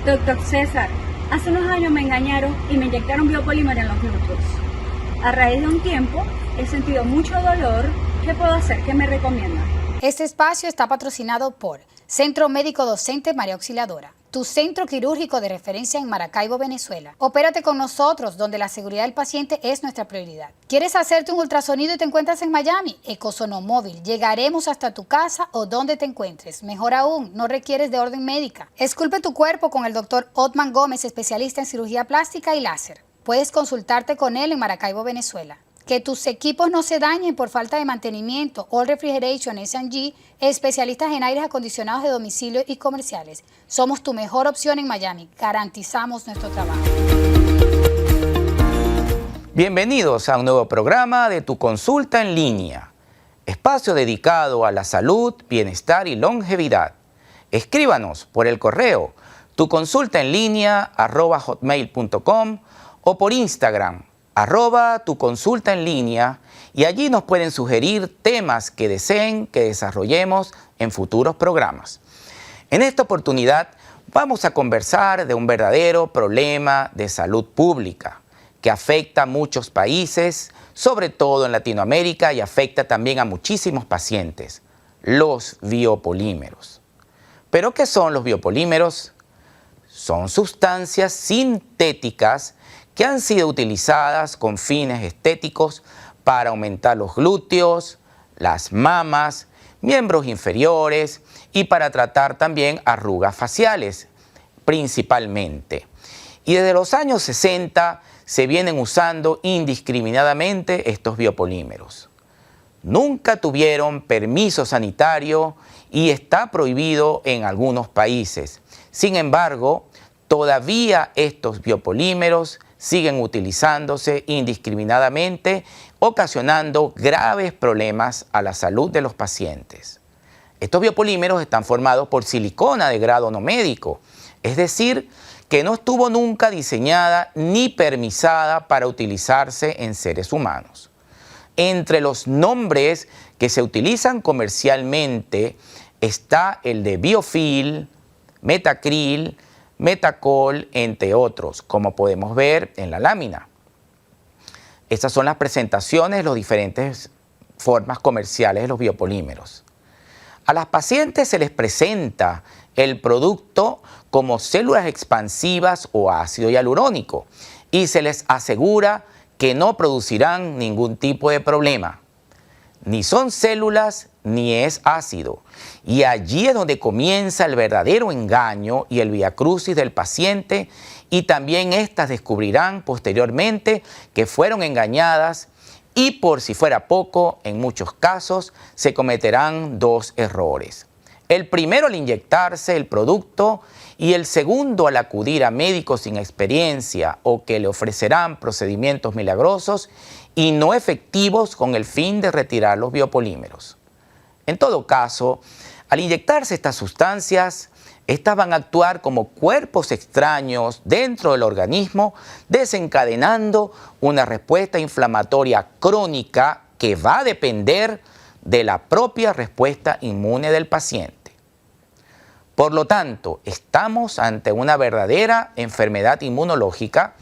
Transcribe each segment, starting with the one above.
Doctor César, hace unos años me engañaron y me inyectaron biopolímero en los glúteos. A raíz de un tiempo he sentido mucho dolor. ¿Qué puedo hacer? ¿Qué me recomienda? Este espacio está patrocinado por Centro Médico Docente María Auxiliadora, tu centro quirúrgico de referencia en Maracaibo, Venezuela. Opérate con nosotros, donde la seguridad del paciente es nuestra prioridad. ¿Quieres hacerte un ultrasonido y te encuentras en Miami? Ecosonomóvil. Llegaremos hasta tu casa o donde te encuentres. Mejor aún, no requieres de orden médica. Esculpe tu cuerpo con el Dr. Otman Gómez, especialista en cirugía plástica y láser. Puedes consultarte con él en Maracaibo, Venezuela. Que tus equipos no se dañen por falta de mantenimiento. All Refrigeration S&G, especialistas en aires acondicionados de domicilio y comerciales. Somos tu mejor opción en Miami. Garantizamos nuestro trabajo. Bienvenidos a un nuevo programa de Tu Consulta en Línea, espacio dedicado a la salud, bienestar y longevidad. Escríbanos por el correo tuconsultaenlinea@hotmail.com o por Instagram @tuconsultaenlinea, y allí nos pueden sugerir temas que deseen que desarrollemos en futuros programas. En esta oportunidad vamos a conversar de un verdadero problema de salud pública que afecta a muchos países, sobre todo en Latinoamérica, y afecta también a muchísimos pacientes: los biopolímeros. ¿Pero qué son los biopolímeros? Son sustancias sintéticas que han sido utilizadas con fines estéticos para aumentar los glúteos, las mamas, miembros inferiores y para tratar también arrugas faciales, principalmente. Y desde los años 60 se vienen usando indiscriminadamente estos biopolímeros. Nunca tuvieron permiso sanitario y está prohibido en algunos países. Sin embargo, todavía estos biopolímeros siguen utilizándose indiscriminadamente, ocasionando graves problemas a la salud de los pacientes. Estos biopolímeros están formados por silicona de grado no médico, es decir, que no estuvo nunca diseñada ni permisada para utilizarse en seres humanos. Entre los nombres que se utilizan comercialmente está el de Biofil, Metacril, Metacol, entre otros, como podemos ver en la lámina. Estas son las presentaciones de las diferentes formas comerciales de los biopolímeros. A las pacientes se les presenta el producto como células expansivas o ácido hialurónico y se les asegura que no producirán ningún tipo de problema. Ni son células ni es ácido. Y allí es donde comienza el verdadero engaño y el viacrucis del paciente, y también éstas descubrirán posteriormente que fueron engañadas, y por si fuera poco, en muchos casos se cometerán dos errores. El primero al inyectarse el producto y el segundo al acudir a médicos sin experiencia o que le ofrecerán procedimientos milagrosos y no efectivos con el fin de retirar los biopolímeros. En todo caso, al inyectarse estas sustancias, estas van a actuar como cuerpos extraños dentro del organismo, desencadenando una respuesta inflamatoria crónica que va a depender de la propia respuesta inmune del paciente. Por lo tanto, estamos ante una verdadera enfermedad inmunológica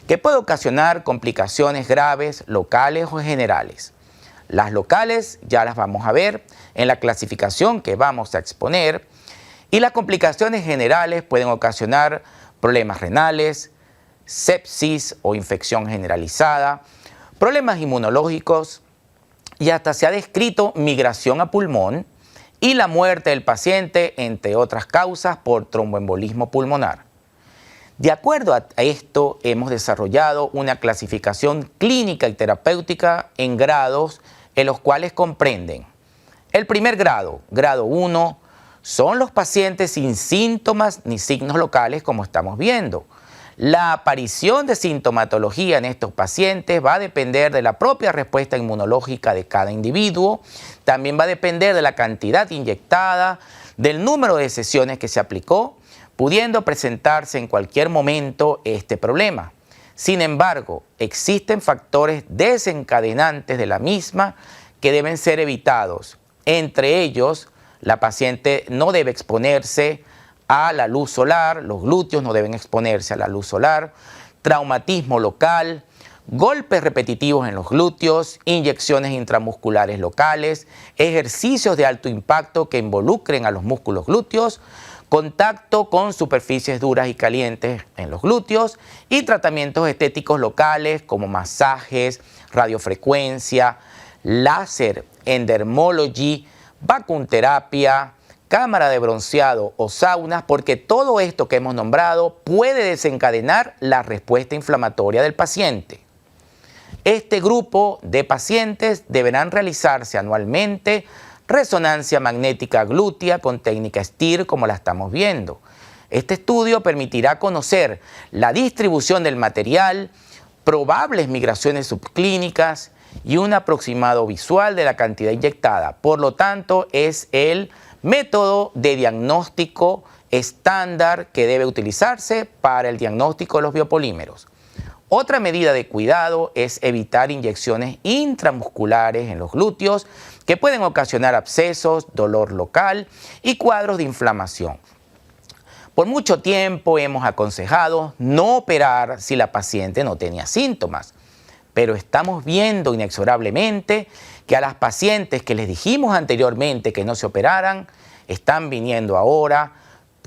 que puede ocasionar complicaciones graves, locales o generales. Las locales ya las vamos a ver en la clasificación que vamos a exponer, y las complicaciones generales pueden ocasionar problemas renales, sepsis o infección generalizada, problemas inmunológicos, y hasta se ha descrito migración a pulmón y la muerte del paciente, entre otras causas, por tromboembolismo pulmonar. De acuerdo a esto, hemos desarrollado una clasificación clínica y terapéutica en grados, en los cuales comprenden: el primer grado, grado 1, son los pacientes sin síntomas ni signos locales, como estamos viendo. La aparición de sintomatología en estos pacientes va a depender de la propia respuesta inmunológica de cada individuo. También va a depender de la cantidad inyectada, del número de sesiones que se aplicó, pudiendo presentarse en cualquier momento este problema. Sin embargo, existen factores desencadenantes de la misma que deben ser evitados. Entre ellos, la paciente no debe exponerse a la luz solar, los glúteos no deben exponerse a la luz solar, traumatismo local, golpes repetitivos en los glúteos, inyecciones intramusculares locales, ejercicios de alto impacto que involucren a los músculos glúteos, contacto con superficies duras y calientes en los glúteos y tratamientos estéticos locales como masajes, radiofrecuencia, láser, endermology, vacunterapia, cámara de bronceado o saunas, porque todo esto que hemos nombrado puede desencadenar la respuesta inflamatoria del paciente. Este grupo de pacientes deberán realizarse anualmente resonancia magnética glútea con técnica STIR como la estamos viendo. Este estudio permitirá conocer la distribución del material, probables migraciones subclínicas y un aproximado visual de la cantidad inyectada. Por lo tanto, es el método de diagnóstico estándar que debe utilizarse para el diagnóstico de los biopolímeros. Otra medida de cuidado es evitar inyecciones intramusculares en los glúteos que pueden ocasionar abscesos, dolor local y cuadros de inflamación. Por mucho tiempo hemos aconsejado no operar si la paciente no tenía síntomas, pero estamos viendo inexorablemente que a las pacientes que les dijimos anteriormente que no se operaran, están viniendo ahora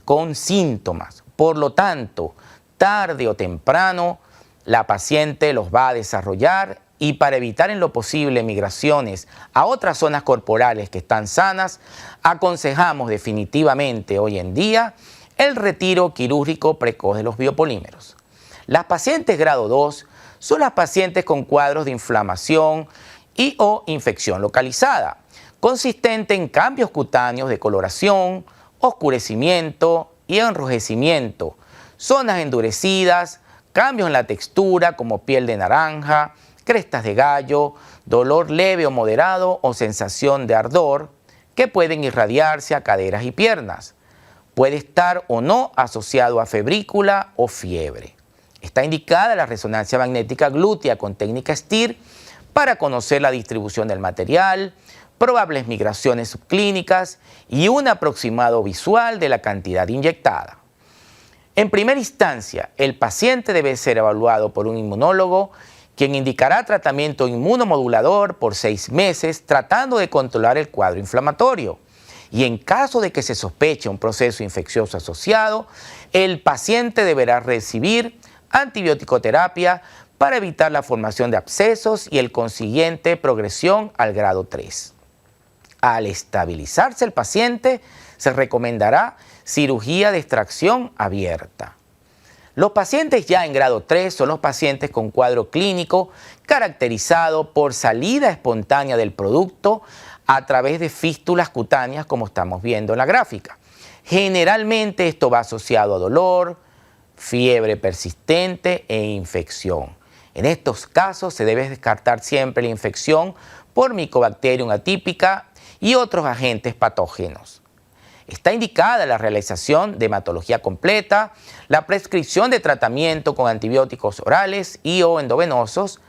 con síntomas. Por lo tanto, tarde o temprano, la paciente los va a desarrollar y para evitar en lo posible migraciones a otras zonas corporales que están sanas, aconsejamos definitivamente hoy en día el retiro quirúrgico precoz de los biopolímeros. Las pacientes grado 2 son las pacientes con cuadros de inflamación y o infección localizada, consistente en cambios cutáneos de coloración, oscurecimiento y enrojecimiento, zonas endurecidas, cambios en la textura como piel de naranja, crestas de gallo, dolor leve o moderado o sensación de ardor que pueden irradiarse a caderas y piernas. Puede estar o no asociado a febrícula o fiebre. Está indicada la resonancia magnética glútea con técnica STIR para conocer la distribución del material, probables migraciones subclínicas y un aproximado visual de la cantidad inyectada. En primera instancia, el paciente debe ser evaluado por un inmunólogo, quien indicará tratamiento inmunomodulador por 6 meses, tratando de controlar el cuadro inflamatorio. Y en caso de que se sospeche un proceso infeccioso asociado, el paciente deberá recibir antibiótico-terapia para evitar la formación de abscesos y el consiguiente progresión al grado 3. Al estabilizarse el paciente, se recomendará cirugía de extracción abierta. Los pacientes ya en grado 3 son los pacientes con cuadro clínico caracterizado por salida espontánea del producto a través de fístulas cutáneas, como estamos viendo en la gráfica. Generalmente esto va asociado a dolor, fiebre persistente e infección. En estos casos se debe descartar siempre la infección por Mycobacterium atípica y otros agentes patógenos. Está indicada la realización de hematología completa, la prescripción de tratamiento con antibióticos orales y o endovenosos,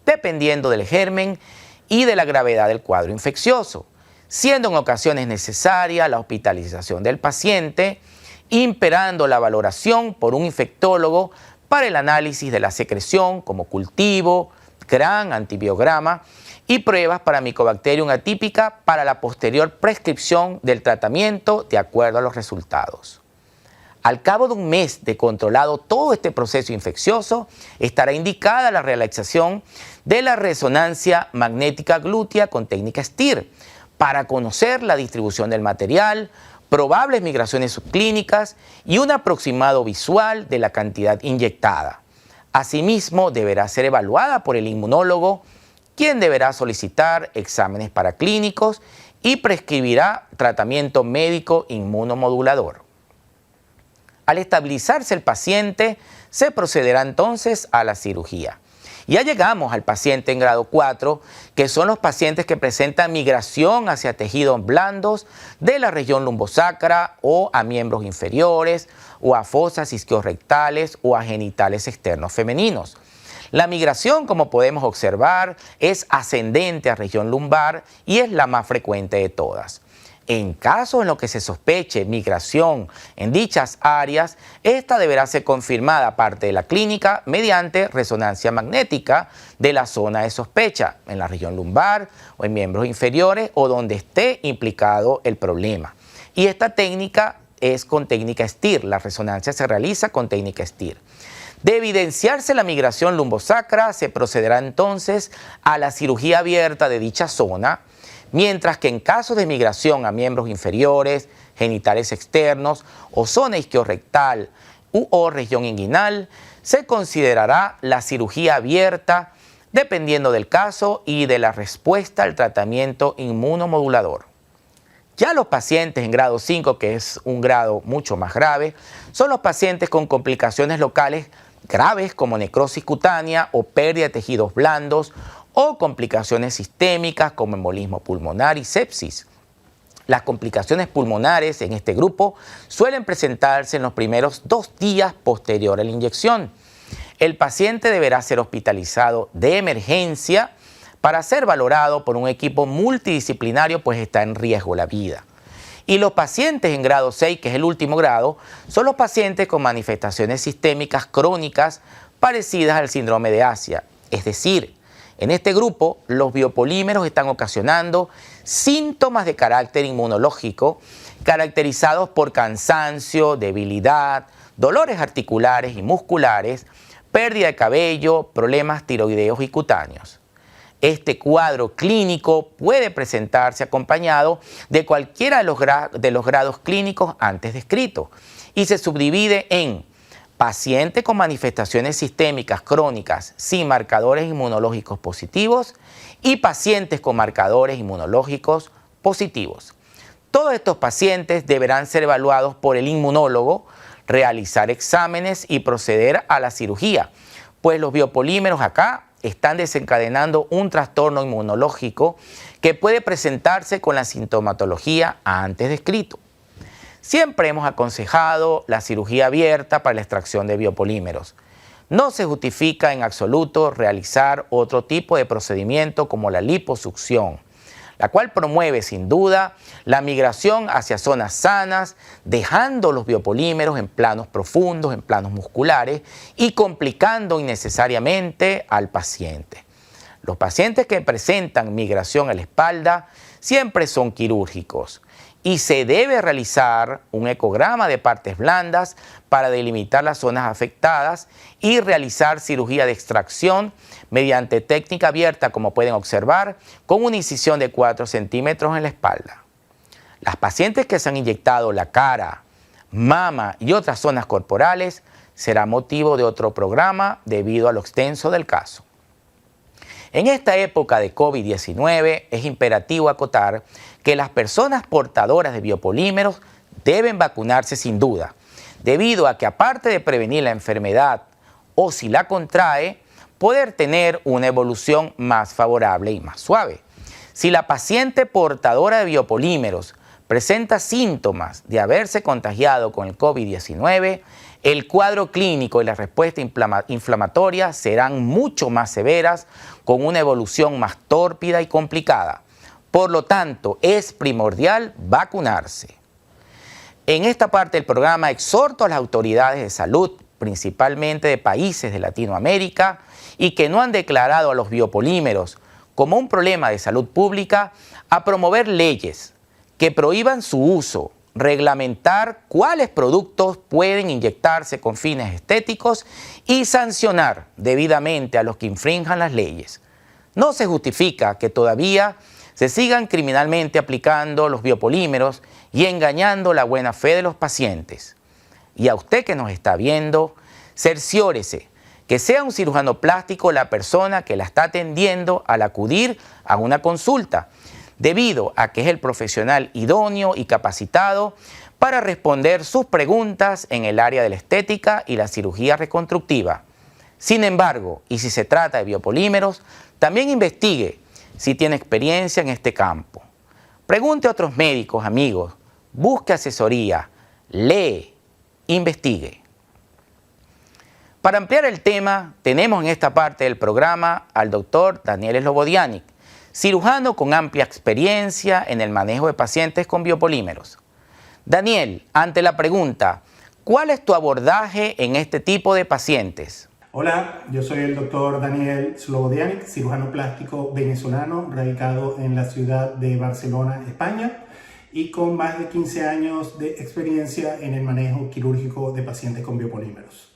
dependiendo del germen y de la gravedad del cuadro infeccioso, siendo en ocasiones necesaria la hospitalización del paciente, imperando la valoración por un infectólogo para el análisis de la secreción como cultivo, gran antibiograma y pruebas para Mycobacterium atípica para la posterior prescripción del tratamiento de acuerdo a los resultados. Al cabo de un mes de controlado todo este proceso infeccioso, estará indicada la realización de la resonancia magnética glútea con técnica STIR para conocer la distribución del material, probables migraciones subclínicas y un aproximado visual de la cantidad inyectada. Asimismo, deberá ser evaluada por el inmunólogo, quien deberá solicitar exámenes paraclínicos y prescribirá tratamiento médico inmunomodulador. Al estabilizarse el paciente, se procederá entonces a la cirugía. Ya llegamos al paciente en grado 4, que son los pacientes que presentan migración hacia tejidos blandos de la región lumbosacra o a miembros inferiores o a fosas isquiorrectales o a genitales externos femeninos. La migración, como podemos observar, es ascendente a región lumbar y es la más frecuente de todas. En casos en los que se sospeche migración en dichas áreas, esta deberá ser confirmada aparte de la clínica mediante resonancia magnética de la zona de sospecha, en la región lumbar o en miembros inferiores o donde esté implicado el problema. Y esta técnica es con técnica STIR, la resonancia se realiza con técnica STIR. De evidenciarse la migración lumbosacra, se procederá entonces a la cirugía abierta de dicha zona, mientras que en caso de migración a miembros inferiores, genitales externos o zona isquiorrectal o región inguinal, se considerará la cirugía abierta dependiendo del caso y de la respuesta al tratamiento inmunomodulador. Ya los pacientes en grado 5, que es un grado mucho más grave, son los pacientes con complicaciones locales graves como necrosis cutánea o pérdida de tejidos blandos o complicaciones sistémicas como embolismo pulmonar y sepsis. Las complicaciones pulmonares en este grupo suelen presentarse en los primeros 2 días posterior a la inyección. El paciente deberá ser hospitalizado de emergencia para ser valorado por un equipo multidisciplinario, pues está en riesgo la vida. Y los pacientes en grado 6, que es el último grado, son los pacientes con manifestaciones sistémicas crónicas parecidas al síndrome de Asia. Es decir, en este grupo, los biopolímeros están ocasionando síntomas de carácter inmunológico caracterizados por cansancio, debilidad, dolores articulares y musculares, pérdida de cabello, problemas tiroideos y cutáneos. Este cuadro clínico puede presentarse acompañado de cualquiera de los grados clínicos antes descritos y se subdivide en paciente con manifestaciones sistémicas crónicas sin marcadores inmunológicos positivos y pacientes con marcadores inmunológicos positivos. Todos estos pacientes deberán ser evaluados por el inmunólogo, realizar exámenes y proceder a la cirugía, pues los biopolímeros acá están desencadenando un trastorno inmunológico que puede presentarse con la sintomatología antes descrito. Siempre hemos aconsejado la cirugía abierta para la extracción de biopolímeros. No se justifica en absoluto realizar otro tipo de procedimiento como la liposucción, la cual promueve sin duda la migración hacia zonas sanas, dejando los biopolímeros en planos profundos, en planos musculares y complicando innecesariamente al paciente. Los pacientes que presentan migración a la espalda siempre son quirúrgicos y se debe realizar un ecograma de partes blandas para delimitar las zonas afectadas y realizar cirugía de extracción mediante técnica abierta, como pueden observar, con una incisión de 4 centímetros en la espalda. Las pacientes que se han inyectado la cara, mama y otras zonas corporales será motivo de otro programa debido a lo extenso del caso. En esta época de COVID-19 es imperativo acotar que las personas portadoras de biopolímeros deben vacunarse sin duda, debido a que aparte de prevenir la enfermedad o si la contrae, poder tener una evolución más favorable y más suave. Si la paciente portadora de biopolímeros presenta síntomas de haberse contagiado con el COVID-19, el cuadro clínico y la respuesta inflamatoria serán mucho más severas, con una evolución más tórpida y complicada. Por lo tanto, es primordial vacunarse. En esta parte del programa exhorto a las autoridades de salud, principalmente de países de Latinoamérica, y que no han declarado a los biopolímeros como un problema de salud pública, a promover leyes que prohíban su uso, reglamentar cuáles productos pueden inyectarse con fines estéticos y sancionar debidamente a los que infrinjan las leyes. No se justifica que todavía se sigan criminalmente aplicando los biopolímeros y engañando la buena fe de los pacientes. Y a usted que nos está viendo, cerciórese que sea un cirujano plástico la persona que la está atendiendo al acudir a una consulta, debido a que es el profesional idóneo y capacitado para responder sus preguntas en el área de la estética y la cirugía reconstructiva. Sin embargo, y si se trata de biopolímeros, también investigue si tiene experiencia en este campo. Pregunte a otros médicos, amigos, busque asesoría, lee, investigue. Para ampliar el tema, tenemos en esta parte del programa al doctor Daniel Slobodianik, cirujano con amplia experiencia en el manejo de pacientes con biopolímeros. Daniel, ante la pregunta, ¿cuál es tu abordaje en este tipo de pacientes? Hola, yo soy el doctor Daniel Slobodianic, cirujano plástico venezolano, radicado en la ciudad de Barcelona, España, y con más de 15 años de experiencia en el manejo quirúrgico de pacientes con biopolímeros.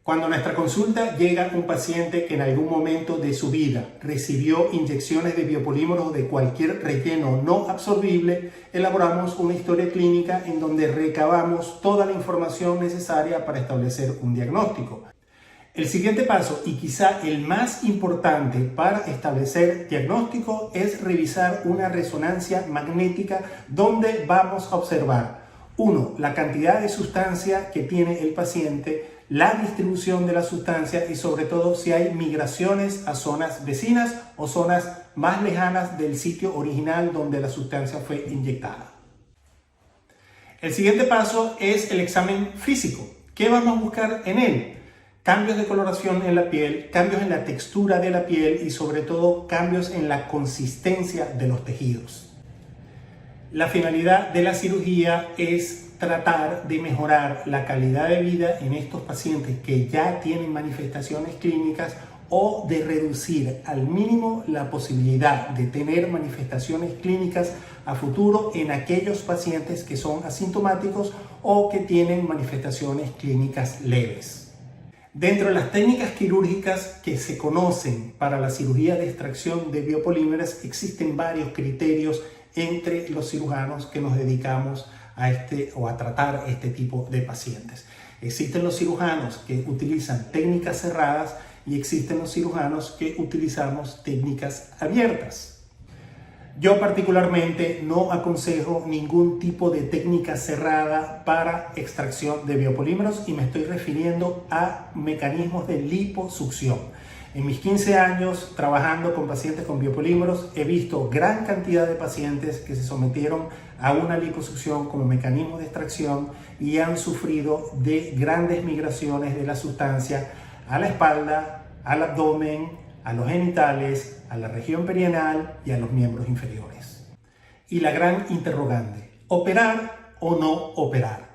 Cuando a nuestra consulta llega un paciente que en algún momento de su vida recibió inyecciones de biopolímeros de cualquier relleno no absorbible, elaboramos una historia clínica en donde recabamos toda la información necesaria para establecer un diagnóstico. El siguiente paso, y quizá el más importante para establecer diagnóstico, es revisar una resonancia magnética donde vamos a observar 1. La cantidad de sustancia que tiene el paciente, la distribución de la sustancia y sobre todo si hay migraciones a zonas vecinas o zonas más lejanas del sitio original donde la sustancia fue inyectada. El siguiente paso es el examen físico. ¿Qué vamos a buscar en él? Cambios de coloración en la piel, cambios en la textura de la piel y sobre todo cambios en la consistencia de los tejidos. La finalidad de la cirugía es tratar de mejorar la calidad de vida en estos pacientes que ya tienen manifestaciones clínicas o de reducir al mínimo la posibilidad de tener manifestaciones clínicas a futuro en aquellos pacientes que son asintomáticos o que tienen manifestaciones clínicas leves. Dentro de las técnicas quirúrgicas que se conocen para la cirugía de extracción de biopolímeros existen varios criterios entre los cirujanos que nos dedicamos a tratar este tipo de pacientes. Existen los cirujanos que utilizan técnicas cerradas y existen los cirujanos que utilizamos técnicas abiertas. Yo particularmente no aconsejo ningún tipo de técnica cerrada para extracción de biopolímeros y me estoy refiriendo a mecanismos de liposucción. En mis 15 años trabajando con pacientes con biopolímeros he visto gran cantidad de pacientes que se sometieron a una liposucción como mecanismo de extracción y han sufrido de grandes migraciones de la sustancia a la espalda, al abdomen, a los genitales, a la región perianal y a los miembros inferiores. Y la gran interrogante, ¿operar o no operar?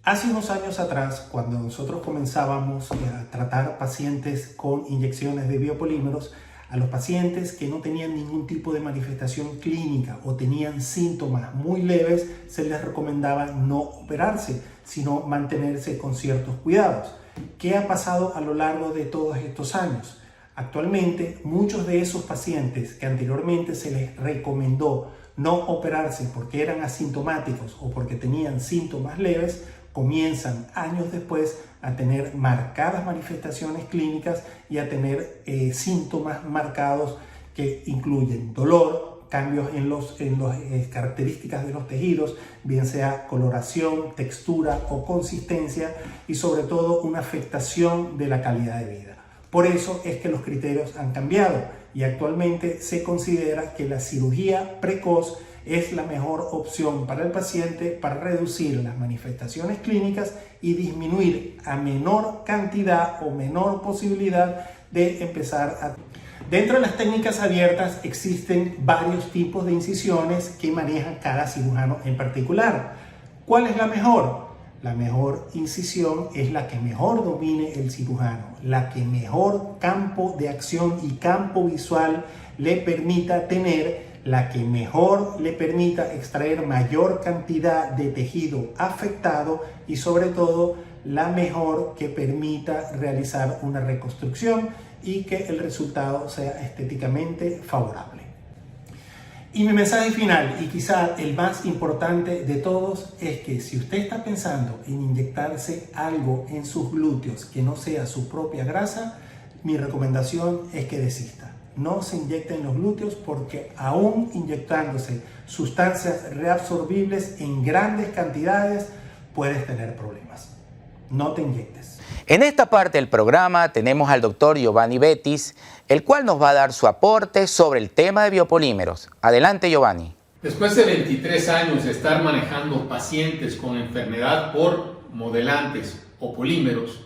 Hace unos años atrás, cuando nosotros comenzábamos a tratar pacientes con inyecciones de biopolímeros, a los pacientes que no tenían ningún tipo de manifestación clínica o tenían síntomas muy leves, se les recomendaba no operarse, sino mantenerse con ciertos cuidados. ¿Qué ha pasado a lo largo de todos estos años? Actualmente, muchos de esos pacientes que anteriormente se les recomendó no operarse porque eran asintomáticos o porque tenían síntomas leves, comienzan años después a tener marcadas manifestaciones clínicas y a tener síntomas marcados que incluyen dolor, cambios en las características de los tejidos, bien sea coloración, textura o consistencia y sobre todo una afectación de la calidad de vida. Por eso es que los criterios han cambiado y actualmente se considera que la cirugía precoz es la mejor opción para el paciente para reducir las manifestaciones clínicas y disminuir a menor cantidad o menor posibilidad de empezar a... Dentro de las técnicas abiertas existen varios tipos de incisiones que maneja cada cirujano en particular. ¿Cuál es la mejor? La mejor incisión es la que mejor domine el cirujano, la que mejor campo de acción y campo visual le permita tener, la que mejor le permita extraer mayor cantidad de tejido afectado y sobre todo la mejor que permita realizar una reconstrucción y que el resultado sea estéticamente favorable. Y mi mensaje final, y quizá el más importante de todos, es que si usted está pensando en inyectarse algo en sus glúteos que no sea su propia grasa, mi recomendación es que desista. No se inyecte en los glúteos porque aún inyectándose sustancias reabsorbibles en grandes cantidades puedes tener problemas. No te inyectes. En esta parte del programa tenemos al doctor Giovanni Betis, el cual nos va a dar su aporte sobre el tema de biopolímeros. Adelante, Giovanni. Después de 23 años de estar manejando pacientes con enfermedad por modelantes o polímeros,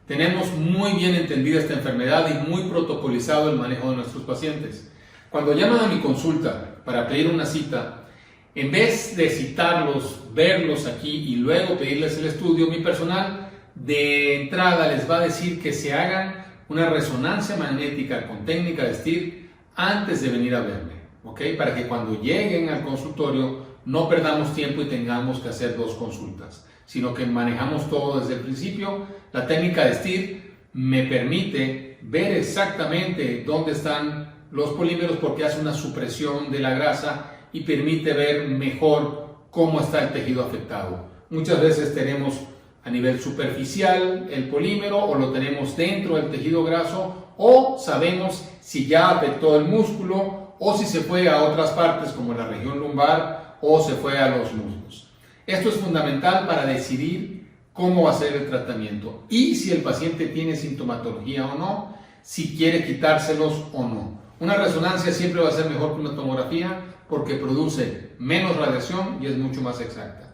tenemos muy bien entendida esta enfermedad y muy protocolizado el manejo de nuestros pacientes. Cuando llaman a mi consulta para pedir una cita, en vez de citarlos, verlos aquí y luego pedirles el estudio, mi personal de entrada les va a decir que se hagan una resonancia magnética con técnica de STIR antes de venir a verme, ¿ok? Para que cuando lleguen al consultorio no perdamos tiempo y tengamos que hacer 2 consultas, sino que manejamos todo desde el principio. La técnica de STIR me permite ver exactamente dónde están los polímeros porque hace una supresión de la grasa y permite ver mejor cómo está el tejido afectado. Muchas veces tenemos a nivel superficial el polímero o lo tenemos dentro del tejido graso o sabemos si ya afectó el músculo o si se fue a otras partes como la región lumbar o se fue a los muslos. Esto es fundamental para decidir cómo va a ser el tratamiento y si el paciente tiene sintomatología o no, si quiere quitárselos o no. Una resonancia siempre va a ser mejor que una tomografía porque produce menos radiación y es mucho más exacta.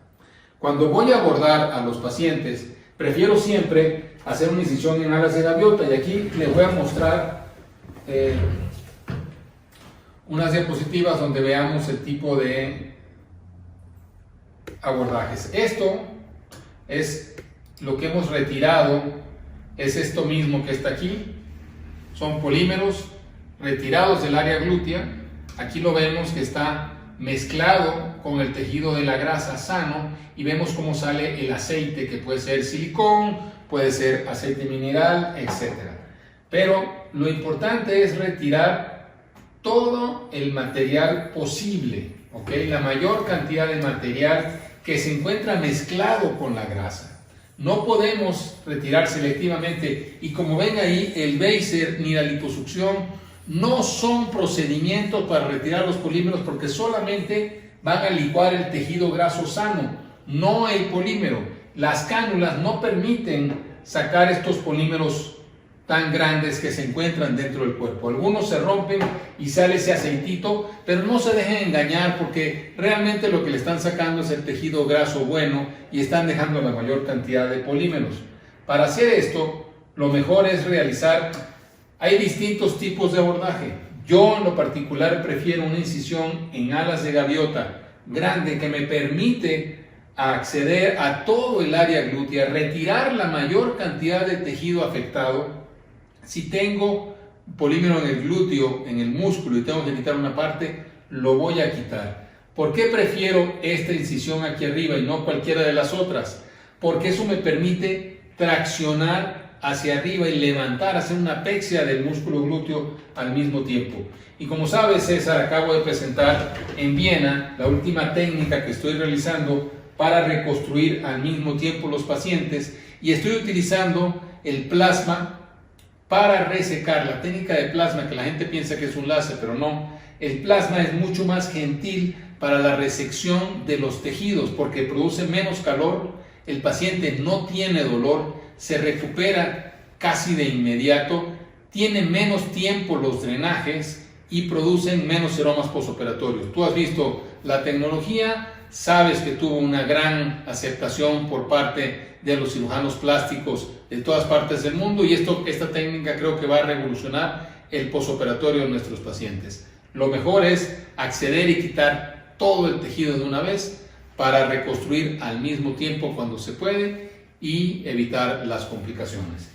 Cuando voy a abordar a los pacientes, prefiero siempre hacer una incisión en alas de gaviota y aquí les voy a mostrar unas diapositivas donde veamos el tipo de abordajes. Esto es lo que hemos retirado, es esto mismo que está aquí, son polímeros retirados del área glútea. Aquí lo vemos que está mezclado con el tejido de la grasa sano y vemos cómo sale el aceite, que puede ser silicón, puede ser aceite mineral, etc. Pero lo importante es retirar todo el material posible, ¿ok? La mayor cantidad de material que se encuentra mezclado con la grasa. No podemos retirar selectivamente y como ven ahí, el Baser ni la liposucción no son procedimientos para retirar los polímeros porque solamente van a licuar el tejido graso sano, no el polímero. Las cánulas no permiten sacar estos polímeros tan grandes que se encuentran dentro del cuerpo. Algunos se rompen y sale ese aceitito, pero no se dejen engañar porque realmente lo que le están sacando es el tejido graso bueno y están dejando la mayor cantidad de polímeros. Para hacer esto, lo mejor es realizar. Hay distintos tipos de abordaje. Yo en lo particular prefiero una incisión en alas de gaviota grande que me permite acceder a todo el área glútea, retirar la mayor cantidad de tejido afectado. Si tengo polímero en el glúteo, en el músculo y tengo que quitar una parte, lo voy a quitar. ¿Por qué prefiero esta incisión aquí arriba y no cualquiera de las otras? Porque eso me permite traccionar hacia arriba y levantar, hacer una pexia del músculo glúteo al mismo tiempo. Y como sabes, César, acabo de presentar en Viena la última técnica que estoy realizando para reconstruir al mismo tiempo los pacientes y estoy utilizando el plasma para resecar. La técnica de plasma, que la gente piensa que es un láser, pero no. El plasma es mucho más gentil para la resección de los tejidos porque produce menos calor, el paciente no tiene dolor, se recupera casi de inmediato, tiene menos tiempo los drenajes y producen menos seromas postoperatorios. Tú has visto la tecnología, sabes que tuvo una gran aceptación por parte de los cirujanos plásticos de todas partes del mundo y esta técnica creo que va a revolucionar el postoperatorio de nuestros pacientes. Lo mejor es acceder y quitar todo el tejido de una vez para reconstruir al mismo tiempo cuando se puede y evitar las complicaciones.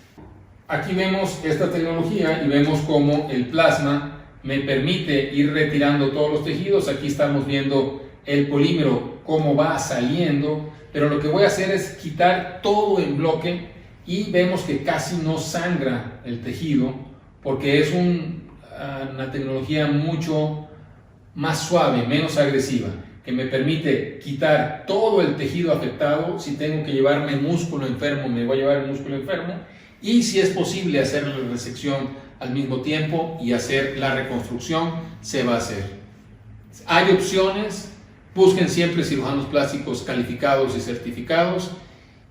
Aquí vemos esta tecnología y vemos cómo el plasma me permite ir retirando todos los tejidos. Aquí estamos viendo el polímero cómo va saliendo, pero lo que voy a hacer es quitar todo en bloque y vemos que casi no sangra el tejido porque es una tecnología mucho más suave, menos agresiva, que me permite quitar todo el tejido afectado. Si tengo que llevarme músculo enfermo, me voy a llevar el músculo enfermo y si es posible hacer la resección al mismo tiempo y hacer la reconstrucción, se va a hacer. Hay opciones, busquen siempre cirujanos plásticos calificados y certificados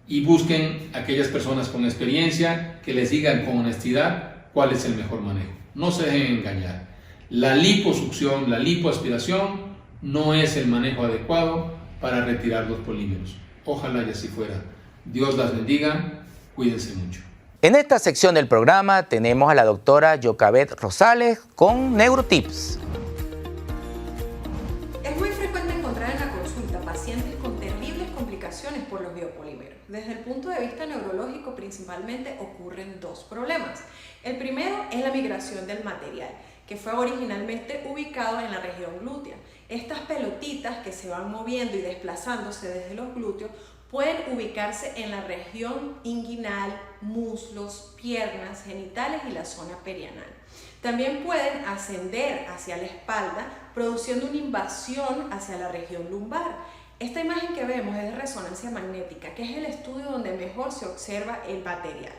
y busquen aquellas personas con experiencia que les digan con honestidad cuál es el mejor manejo. No se dejen engañar. La liposucción, la lipoaspiración no es el manejo adecuado para retirar los polímeros. Ojalá y así fuera. Dios las bendiga. Cuídense mucho. En esta sección del programa tenemos a la doctora Yocavet Rosales con NeuroTips. Desde el punto de vista neurológico, principalmente ocurren dos problemas. El primero es la migración del material, que fue originalmente ubicado en la región glútea. Estas pelotitas que se van moviendo y desplazándose desde los glúteos pueden ubicarse en la región inguinal, muslos, piernas, genitales y la zona perianal. También pueden ascender hacia la espalda, produciendo una invasión hacia la región lumbar. Esta imagen que vemos es de resonancia magnética, que es el estudio donde mejor se observa el material.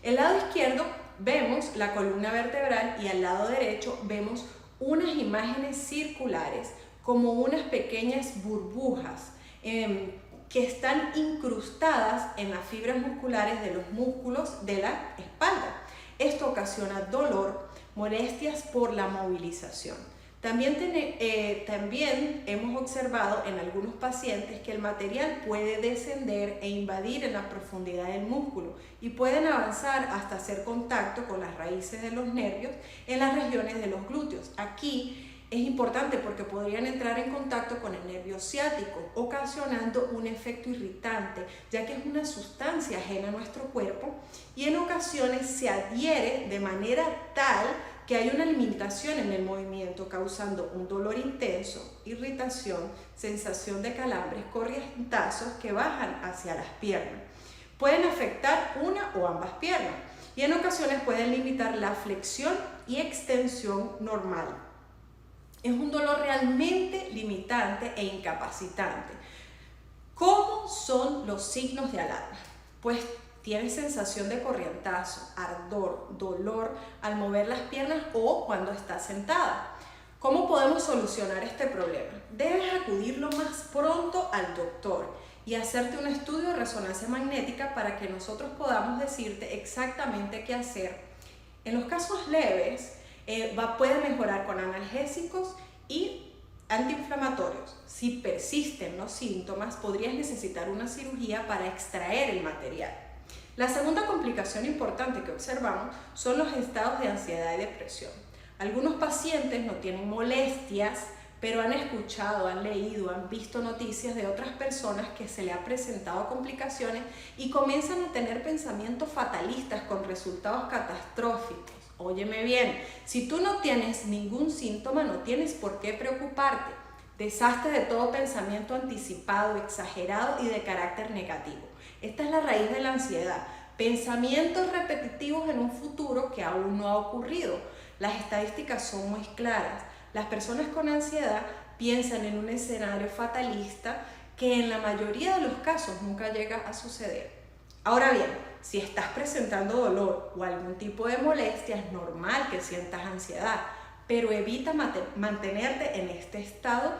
El lado izquierdo vemos la columna vertebral y al lado derecho vemos unas imágenes circulares, como unas pequeñas burbujas que están incrustadas en las fibras musculares de los músculos de la espalda. Esto ocasiona dolor, molestias por la movilización. También hemos observado en algunos pacientes que el material puede descender e invadir en la profundidad del músculo y pueden avanzar hasta hacer contacto con las raíces de los nervios en las regiones de los glúteos. Aquí es importante porque podrían entrar en contacto con el nervio ciático, ocasionando un efecto irritante, ya que es una sustancia ajena a nuestro cuerpo y en ocasiones se adhiere de manera tal que hay una limitación en el movimiento, causando un dolor intenso, irritación, sensación de calambres, corrientazos que bajan hacia las piernas. Pueden afectar una o ambas piernas y en ocasiones pueden limitar la flexión y extensión normal. Es un dolor realmente limitante e incapacitante. ¿Cómo son los signos de alarma? Pues tienes sensación de corrientazo, ardor, dolor al mover las piernas o cuando estás sentada. ¿Cómo podemos solucionar este problema? Debes acudir lo más pronto al doctor y hacerte un estudio de resonancia magnética para que nosotros podamos decirte exactamente qué hacer. En los casos leves, puede mejorar con analgésicos y antiinflamatorios. Si persisten los síntomas, podrías necesitar una cirugía para extraer el material. La segunda complicación importante que observamos son los estados de ansiedad y depresión. Algunos pacientes no tienen molestias, pero han escuchado, han leído, han visto noticias de otras personas que se le han presentado complicaciones y comienzan a tener pensamientos fatalistas con resultados catastróficos. Óyeme bien, si tú no tienes ningún síntoma, no tienes por qué preocuparte. Deshazte de todo pensamiento anticipado, exagerado y de carácter negativo. Esta es la raíz de la ansiedad. Pensamientos repetitivos en un futuro que aún no ha ocurrido. Las estadísticas son muy claras. Las personas con ansiedad piensan en un escenario fatalista que en la mayoría de los casos nunca llega a suceder. Ahora bien, si estás presentando dolor o algún tipo de molestia, es normal que sientas ansiedad, pero evita mantenerte en este estado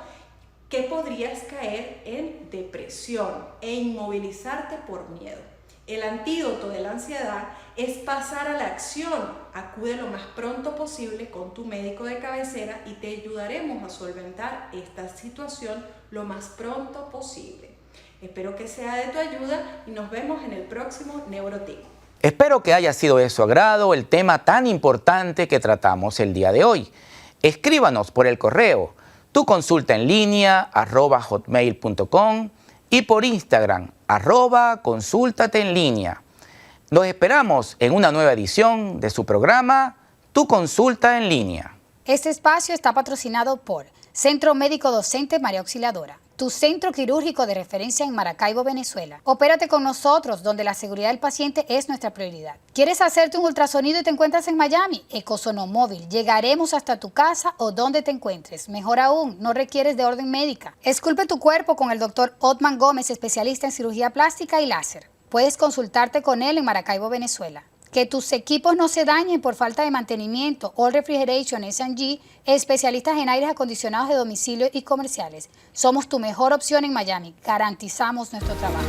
que podrías caer en depresión e inmovilizarte por miedo. El antídoto de la ansiedad es pasar a la acción. Acude lo más pronto posible con tu médico de cabecera y te ayudaremos a solventar esta situación lo más pronto posible. Espero que sea de tu ayuda y nos vemos en el próximo Neurotip. Espero que haya sido de su agrado el tema tan importante que tratamos el día de hoy. Escríbanos por el correo tuconsultaenlinea@hotmail.com y por Instagram @consúltateenlinea. Los esperamos en una nueva edición de su programa Tu Consulta en Línea. Este espacio está patrocinado por Centro Médico Docente María Auxiliadora, tu centro quirúrgico de referencia en Maracaibo, Venezuela. Opérate con nosotros, donde la seguridad del paciente es nuestra prioridad. ¿Quieres hacerte un ultrasonido y te encuentras en Miami? Ecosonomóvil. Llegaremos hasta tu casa o donde te encuentres. Mejor aún, no requieres de orden médica. Esculpe tu cuerpo con el Dr. Otman Gómez, especialista en cirugía plástica y láser. Puedes consultarte con él en Maracaibo, Venezuela. Que tus equipos no se dañen por falta de mantenimiento. All Refrigeration S&G, especialistas en aires acondicionados de domicilio y comerciales. Somos tu mejor opción en Miami. Garantizamos nuestro trabajo.